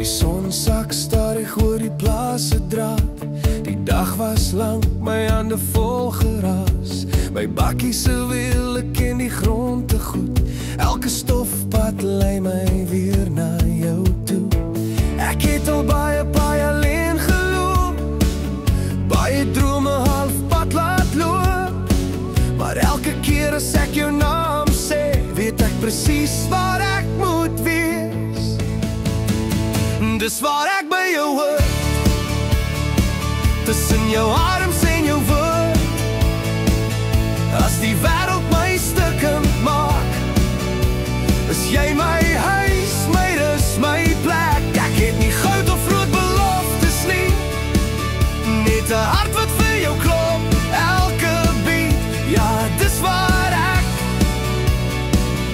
Die son sak stadig oor die plaas se draad. Die dag was lang, my hande vol geraas. My bakkie se wiele ken die grond te goed. Elke stofpad lei my weer na jou toe. Ek het al baie alleen geloop, baie drome halfpad laat loop. Maar elke keer as ek jou naam sê, weet ek presies waar ek moet wees. Dis waar ek by jou hoor, tussen jou arms en jou woord. As die wêreld my stukkend maak, is jy my huis, my rus, my plek. Ek het nie goud of rood beloftes nie, net 'n hart wat vir jou klop, elke beat. Ja, dis waar ek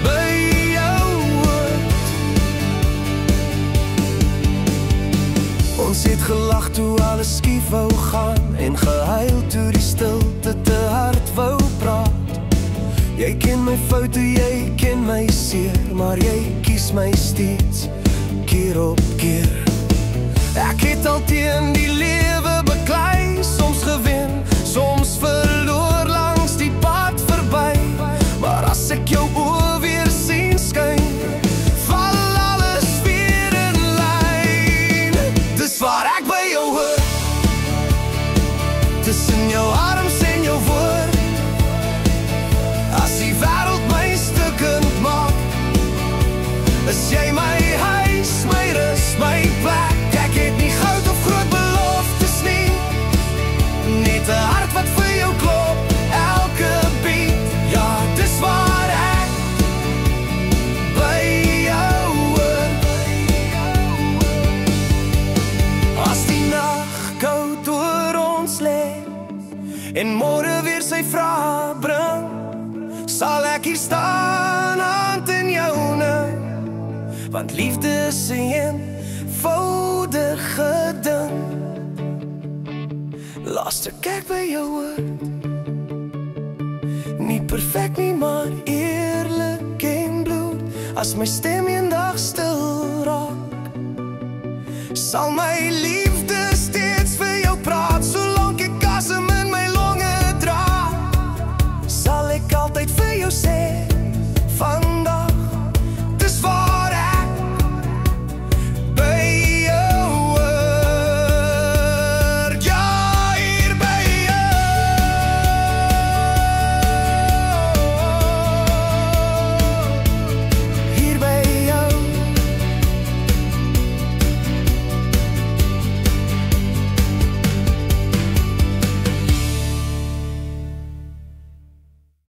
by jou hoor. Ons het gelag toe alles skief wou gaan, en gehuil toe die stilte te hard wou praat. Jy ken my foute, jy ken my seer, maar jy kies my steeds, keer op keer. Ek het al teen die lewe beklei, soms gewen, soms verloor langs die pad verby. Maar as ek jou oë weer sien skyn, val alles weer in lyn. Dis waar ek by jou hoor, tussen jou arms en jou woord. As die wêreld my stukkend maak, is jy my huis, my rus, my plek. Ek het nie goud of groot beloftes nie, net 'n hart wat vir jou klop, elke beat. Ja, dis waar ek by jou hoor. As die nag koud oor ons lê, en môre weer sy vrae bring, sal ek hier staan, hand in joune. Want liefde is 'n eenvoudige ding. Luister, kyk by jou woord, nie perfek nie, maar eerlik en bloed. As my stem eendag stil raak, sal my liefde